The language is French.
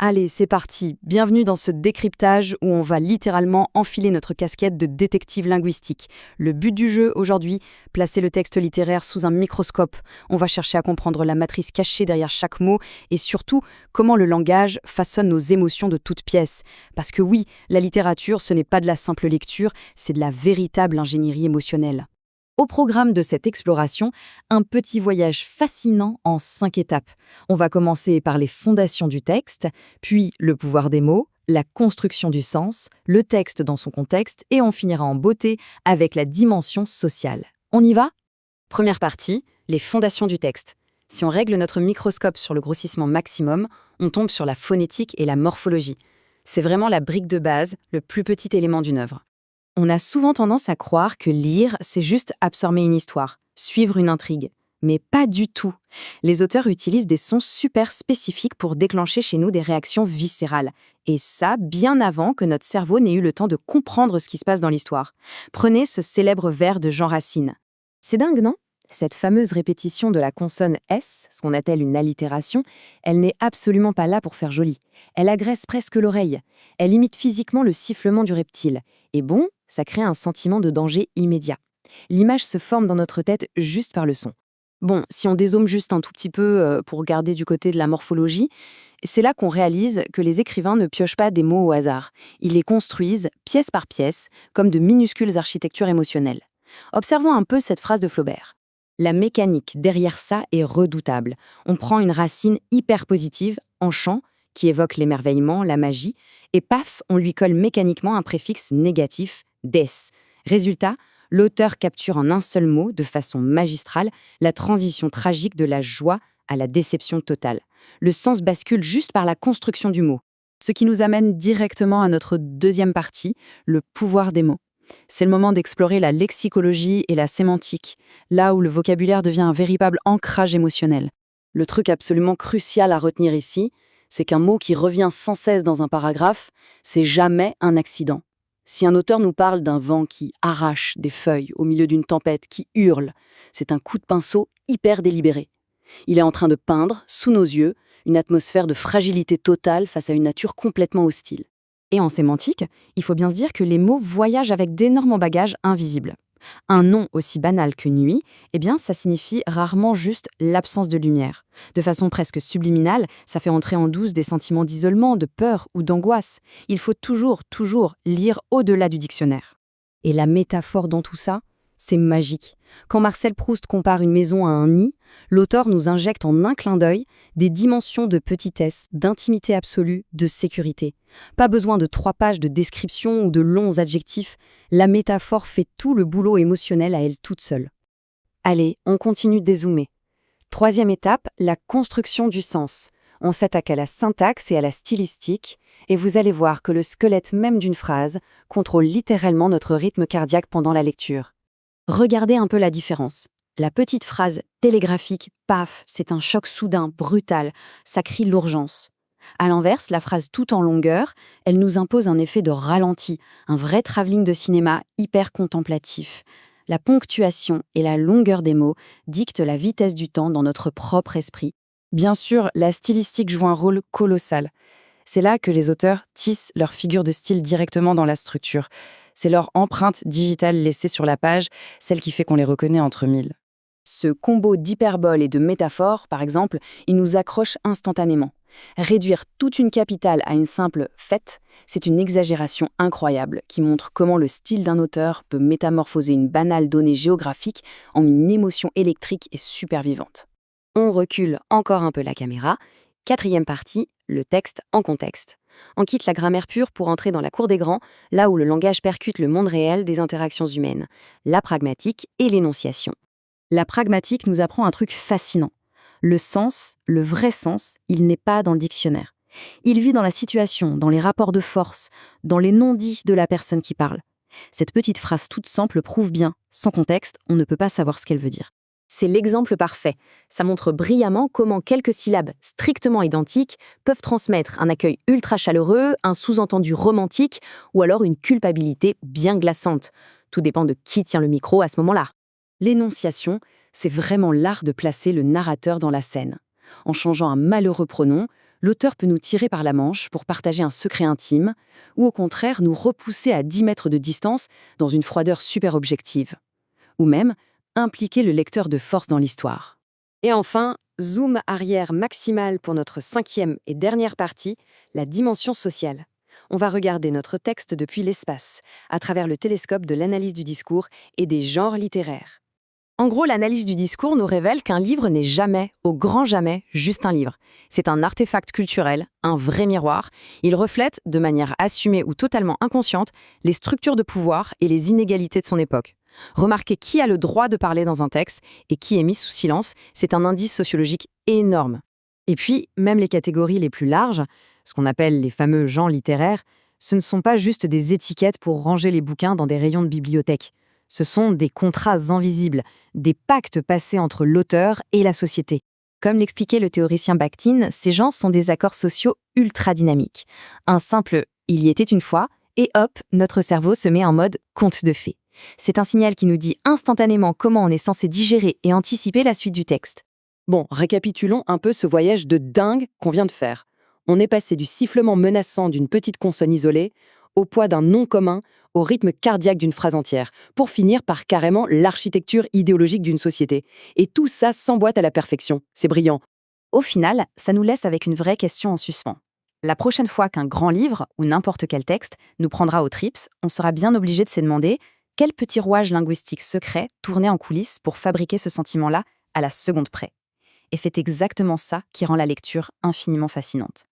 Allez, c'est parti. Bienvenue dans ce décryptage où on va littéralement enfiler notre casquette de détective linguistique. Le but du jeu aujourd'hui, placer le texte littéraire sous un microscope. On va chercher à comprendre la matrice cachée derrière chaque mot et surtout comment le langage façonne nos émotions de toutes pièces. Parce que oui, la littérature, ce n'est pas de la simple lecture, c'est de la véritable ingénierie émotionnelle. Au programme de cette exploration, un petit voyage fascinant en 5 étapes. On va commencer par les fondations du texte, puis le pouvoir des mots, la construction du sens, le texte dans son contexte, et on finira en beauté avec la dimension sociale. On y va ? Première partie, les fondations du texte. Si on règle notre microscope sur le grossissement maximum, on tombe sur la phonétique et la morphologie. C'est vraiment la brique de base, le plus petit élément d'une œuvre. On a souvent tendance à croire que lire, c'est juste absorber une histoire, suivre une intrigue. Mais pas du tout. Les auteurs utilisent des sons super spécifiques pour déclencher chez nous des réactions viscérales. Et ça, bien avant que notre cerveau n'ait eu le temps de comprendre ce qui se passe dans l'histoire. Prenez ce célèbre vers de Jean Racine. C'est dingue, non ? Cette fameuse répétition de la consonne S, ce qu'on appelle une allitération, elle n'est absolument pas là pour faire joli. Elle agresse presque l'oreille. Elle imite physiquement le sifflement du reptile. Et bon, ça crée un sentiment de danger immédiat. L'image se forme dans notre tête juste par le son. Bon, si on dézoome juste un tout petit peu pour regarder du côté de la morphologie, c'est là qu'on réalise que les écrivains ne piochent pas des mots au hasard. Ils les construisent, pièce par pièce, comme de minuscules architectures émotionnelles. Observons un peu cette phrase de Flaubert. La mécanique derrière ça est redoutable. On prend une racine hyper positive, en chant, qui évoque l'émerveillement, la magie, et paf, on lui colle mécaniquement un préfixe négatif, des. Résultat, l'auteur capture en un seul mot, de façon magistrale, la transition tragique de la joie à la déception totale. Le sens bascule juste par la construction du mot. Ce qui nous amène directement à notre deuxième partie, le pouvoir des mots. C'est le moment d'explorer la lexicologie et la sémantique, là où le vocabulaire devient un véritable ancrage émotionnel. Le truc absolument crucial à retenir ici, c'est qu'un mot qui revient sans cesse dans un paragraphe, c'est jamais un accident. Si un auteur nous parle d'un vent qui arrache des feuilles au milieu d'une tempête qui hurle, c'est un coup de pinceau hyper délibéré. Il est en train de peindre, sous nos yeux, une atmosphère de fragilité totale face à une nature complètement hostile. Et en sémantique, il faut bien se dire que les mots voyagent avec d'énormes bagages invisibles. Un nom aussi banal que nuit, eh bien, ça signifie rarement juste l'absence de lumière. De façon presque subliminale, ça fait entrer en douce des sentiments d'isolement, de peur ou d'angoisse. Il faut toujours lire au-delà du dictionnaire. Et la métaphore dans tout ça, c'est magique. Quand Marcel Proust compare une maison à un nid, l'auteur nous injecte en un clin d'œil des dimensions de petitesse, d'intimité absolue, de sécurité. Pas besoin de 3 pages de description ou de longs adjectifs, la métaphore fait tout le boulot émotionnel à elle toute seule. Allez, on continue de dézoomer. Troisième étape, la construction du sens. On s'attaque à la syntaxe et à la stylistique, et vous allez voir que le squelette même d'une phrase contrôle littéralement notre rythme cardiaque pendant la lecture. Regardez un peu la différence. La petite phrase télégraphique, paf, c'est un choc soudain, brutal, ça crie l'urgence. À l'inverse, la phrase tout en longueur, elle nous impose un effet de ralenti, un vrai travelling de cinéma hyper contemplatif. La ponctuation et la longueur des mots dictent la vitesse du temps dans notre propre esprit. Bien sûr, la stylistique joue un rôle colossal. C'est là que les auteurs tissent leur figure de style directement dans la structure. C'est leur empreinte digitale laissée sur la page, celle qui fait qu'on les reconnaît entre mille. Ce combo d'hyperbole et de métaphores, par exemple, il nous accroche instantanément. Réduire toute une capitale à une simple « fête », c'est une exagération incroyable qui montre comment le style d'un auteur peut métamorphoser une banale donnée géographique en une émotion électrique et super vivante. On recule encore un peu la caméra. Quatrième partie, le texte en contexte. On quitte la grammaire pure pour entrer dans la cour des grands, là où le langage percute le monde réel des interactions humaines, la pragmatique et l'énonciation. La pragmatique nous apprend un truc fascinant. Le sens, le vrai sens, il n'est pas dans le dictionnaire. Il vit dans la situation, dans les rapports de force, dans les non-dits de la personne qui parle. Cette petite phrase toute simple prouve bien, sans contexte, on ne peut pas savoir ce qu'elle veut dire. C'est l'exemple parfait. Ça montre brillamment comment quelques syllabes strictement identiques peuvent transmettre un accueil ultra chaleureux, un sous-entendu romantique ou alors une culpabilité bien glaçante. Tout dépend de qui tient le micro à ce moment-là. L'énonciation, c'est vraiment l'art de placer le narrateur dans la scène. En changeant un malheureux pronom, L'auteur peut nous tirer par la manche pour partager un secret intime, ou au contraire nous repousser à 10 mètres de distance dans une froideur super objective. Ou même impliquer le lecteur de force dans l'histoire. Et enfin, zoom arrière maximal pour notre 5e et dernière partie, la dimension sociale. On va regarder notre texte depuis l'espace, à travers le télescope de l'analyse du discours et des genres littéraires. En gros, l'analyse du discours nous révèle qu'un livre n'est jamais, au grand jamais, juste un livre. C'est un artefact culturel, un vrai miroir. Il reflète, de manière assumée ou totalement inconsciente, les structures de pouvoir et les inégalités de son époque. Remarquer qui a le droit de parler dans un texte et qui est mis sous silence, c'est un indice sociologique énorme. Et puis, même les catégories les plus larges, ce qu'on appelle les fameux genres littéraires, ce ne sont pas juste des étiquettes pour ranger les bouquins dans des rayons de bibliothèque. Ce sont des contrats invisibles, des pactes passés entre l'auteur et la société. Comme l'expliquait le théoricien Bakhtin, ces genres sont des accords sociaux ultra dynamiques. Un simple « il y était une fois » et hop, notre cerveau se met en mode conte de fées. C'est un signal qui nous dit instantanément comment on est censé digérer et anticiper la suite du texte. Bon, récapitulons un peu ce voyage de dingue qu'on vient de faire. On est passé du sifflement menaçant d'une petite consonne isolée, au poids d'un nom commun, au rythme cardiaque d'une phrase entière, pour finir par carrément l'architecture idéologique d'une société. Et tout ça s'emboîte à la perfection. C'est brillant. Au final, ça nous laisse avec une vraie question en suspens. La prochaine fois qu'un grand livre, ou n'importe quel texte, nous prendra aux tripes, on sera bien obligé de se demander quel petit rouage linguistique secret tournait en coulisses pour fabriquer ce sentiment-là à la seconde près. Et c'est exactement ça qui rend la lecture infiniment fascinante.